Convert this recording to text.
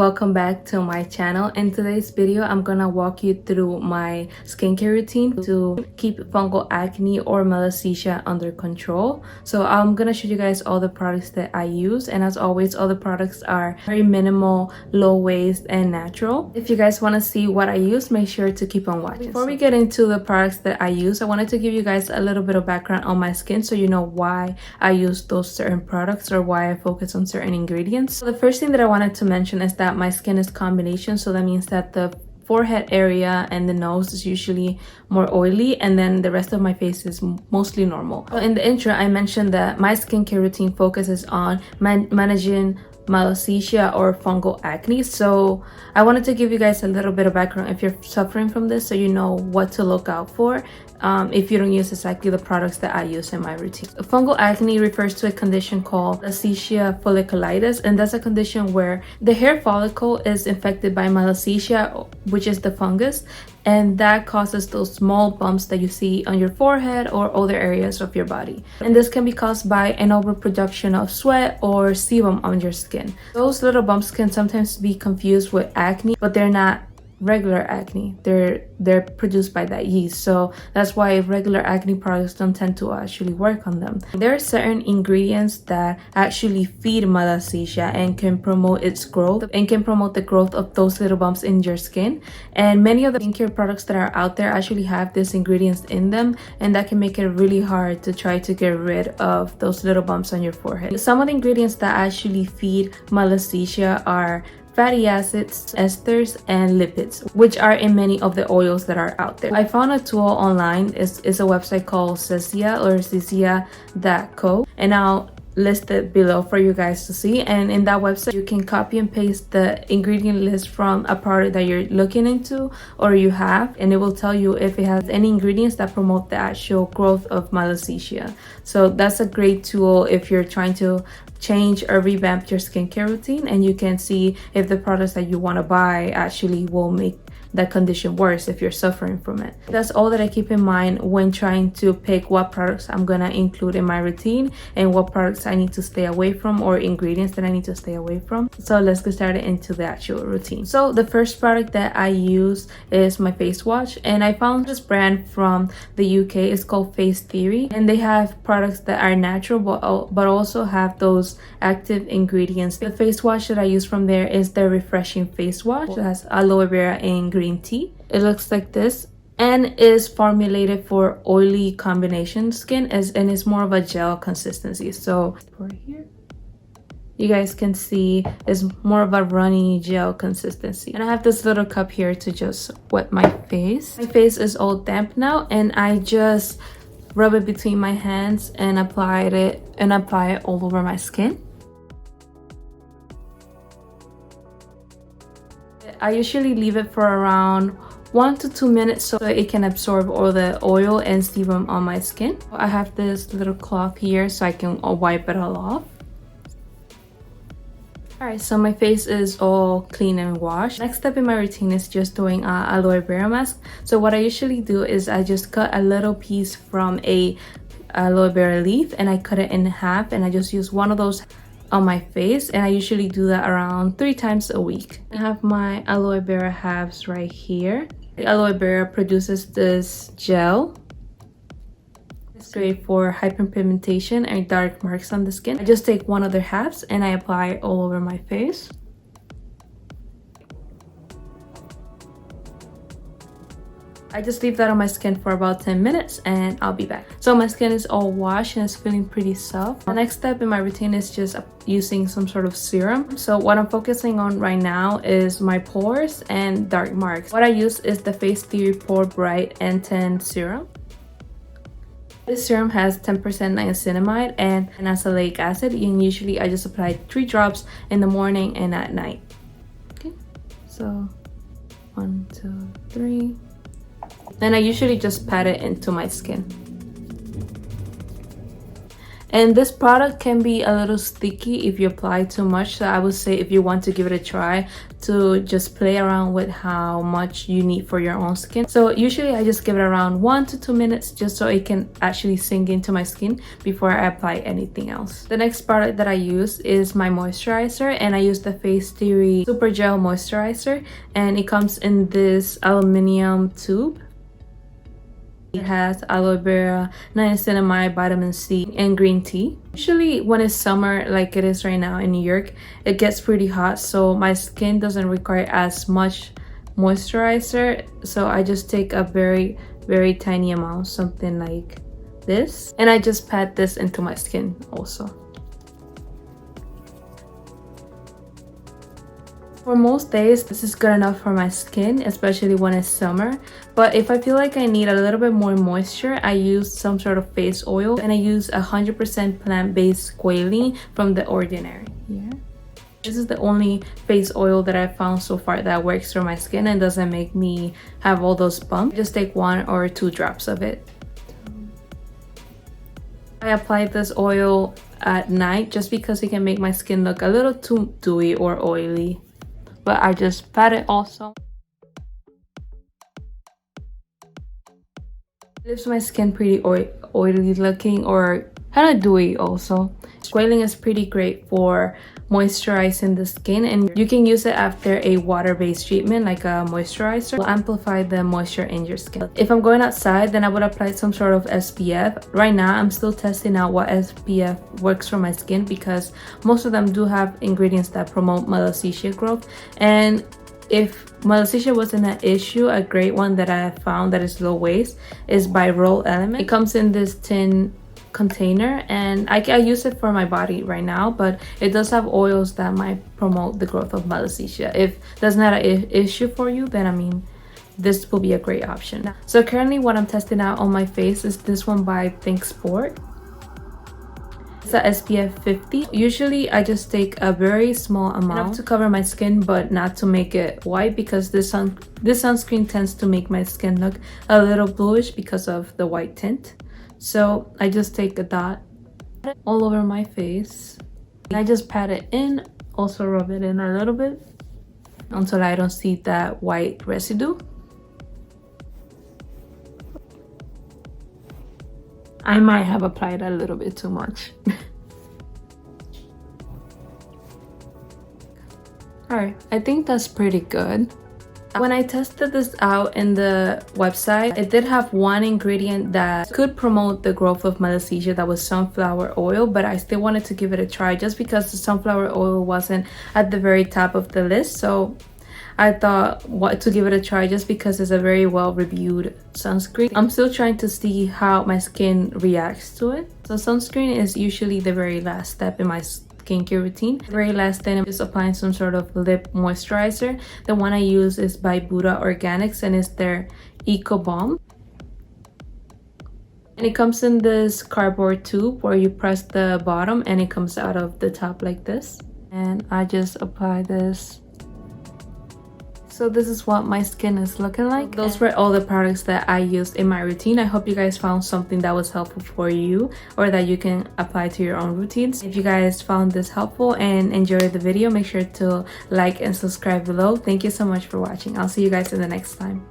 Welcome back to my channel. In today's video, I'm gonna walk you through my skincare routine to keep fungal acne or Malassezia under control. So I'm gonna show you guys all the products that I use, and as always, all the products are very minimal, low waste, and natural. If you guys want to see what I use, make sure to keep on watching. Before we get into the products that I use, I wanted to give you guys a little bit of background on my skin so you know why I use those certain products or why I focus on certain ingredients. So the first thing that I wanted to mention is that my skin is combination, so that means that the forehead area and the nose is usually more oily, and then the rest of my face is mostly normal. So in the intro, I mentioned that my skincare routine focuses on managing Malassezia or fungal acne. So I wanted to give you guys a little bit of background if you're suffering from this, so you know what to look out for if you don't use exactly the products that I use in my routine. Fungal acne refers to a condition called Malassezia Folliculitis, and that's a condition where the hair follicle is infected by Malassezia, which is the fungus, and that causes those small bumps that you see on your forehead or other areas of your body. And this can be caused by an overproduction of sweat or sebum on your skin. Those little bumps can sometimes be confused with acne, but they're not regular acne. They're produced by that yeast, so that's why regular acne products don't tend to actually work on them. There are certain ingredients that actually feed Malassezia and can promote its growth and can promote the growth of those little bumps in your skin, and many of the skincare products that are out there actually have these ingredients in them, and that can make it really hard to try to get rid of those little bumps on your forehead. Some of the ingredients that actually feed Malassezia are fatty acids, esters, and lipids, which are in many of the oils that are out there. I found a tool online. It's a website called Zizia.co, and I'll list it below for you guys to see. And in that website, you can copy and paste the ingredient list from a product that you're looking into or you have, and it will tell you if it has any ingredients that promote the actual growth of Malassezia. So that's a great tool if you're trying to change or revamp your skincare routine, and you can see if the products that you want to buy actually will make that condition worse if you're suffering from it. That's all that I keep in mind when trying to pick what products I'm gonna include in my routine and what products I need to stay away from or ingredients that I need to stay away from. So let's get started into the actual routine. So the first product that I use is my face wash, and I found this brand from the UK. It's called Face Theory, and they have products that are natural but also have those active ingredients. The face wash that I use from there is the Refreshing Face Wash. It has aloe vera and green tea. It looks like this and is formulated for oily combination skin, and it's more of a gel consistency. So for here, you guys can see it's more of a runny gel consistency. And I have this little cup here to just wet my face. My face is all damp now, and I just rub it between my hands and apply it all over my skin. I usually leave it for around 1 to 2 minutes so it can absorb all the oil and sebum on my skin. I have this little cloth here so I can wipe it all off. Alright, so my face is all clean and washed. Next step in my routine is just doing aloe vera mask. So what I usually do is I just cut a little piece from a aloe vera leaf, and I cut it in half, and I just use one of those on my face, and I usually do that around 3 times a week. I have my aloe vera halves right here. The aloe vera produces this gel. It's great for hyperpigmentation and dark marks on the skin. I just take one of their halves and I apply it all over my face. I just leave that on my skin for about 10 minutes and I'll be back. So my skin is all washed and it's feeling pretty soft. The next step in my routine is just using some sort of serum. So what I'm focusing on right now is my pores and dark marks. What I use is the Face Theory Pore Bright N10 serum. This serum has 10% niacinamide and azelaic acid, and usually I just apply 3 drops in the morning and at night. Okay, so 1, 2, 3. And I usually just pat it into my skin. And this product can be a little sticky if you apply too much, so I would say if you want to give it a try, to just play around with how much you need for your own skin. So usually I just give it around 1 to 2 minutes just so it can actually sink into my skin before I apply anything else. The next product that I use is my moisturizer, and I use the Face Theory Super Gel Moisturizer, and it comes in this aluminum tube. It has aloe vera, niacinamide, vitamin C, and green tea. Usually when it's summer like it is right now in New York, it gets pretty hot, so my skin doesn't require as much moisturizer. So I just take a very tiny amount, something like this, and I just pat this into my skin also. For most days, this is good enough for my skin, especially when it's summer. But if I feel like I need a little bit more moisture, I use some sort of face oil, and I use 100% plant-based squalene from The Ordinary. Yeah. This is the only face oil that I've found so far that works for my skin and doesn't make me have all those bumps. Just take 1 or 2 drops of it. I applied this oil at night just because it can make my skin look a little too dewy or oily. But I just pat it also. It leaves my skin pretty oily looking or kind of dewy also. Squalene is pretty great for moisturizing the skin, and you can use it after a water-based treatment like a moisturizer. It will amplify the moisture in your skin. If I'm going outside, then I would apply some sort of SPF. Right now, I'm still testing out what SPF works for my skin because most of them do have ingredients that promote Malassezia growth. And if Malassezia wasn't an issue, a great one that I have found that is low waste is by Roll Element. It comes in this tin container, and I use it for my body right now, but it does have oils that might promote the growth of Malassezia. If that's not an issue for you, then I mean, this will be a great option. So currently what I'm testing out on my face is this one by Think Sport. It's a SPF 50. Usually I just take a very small amount, enough to cover my skin but not to make it white, because this sunscreen tends to make my skin look a little bluish because of the white tint. So I just take a dot all over my face. I just pat it in, also rub it in a little bit until I don't see that white residue. I might have applied a little bit too much. Alright, I think that's pretty good. When I tested this out in the website, it did have one ingredient that could promote the growth of Malassezia, that was sunflower oil, but I still wanted to give it a try just because the sunflower oil wasn't at the very top of the list. So I thought to give it a try just because it's a very well-reviewed sunscreen. I'm still trying to see how my skin reacts to it. So sunscreen is usually the very last step in my skincare routine. The very last thing, I'm just applying some sort of lip moisturizer. The one I use is by Buddha Organics, and it's their Eco Balm. And it comes in this cardboard tube where you press the bottom and it comes out of the top like this. And I just apply this. So this is what my skin is looking like. Those were all the products that I used in my routine. I hope you guys found something that was helpful for you or that you can apply to your own routines. If you guys found this helpful and enjoyed the video, make sure to like and subscribe below. Thank you so much for watching. I'll see you guys in the next time.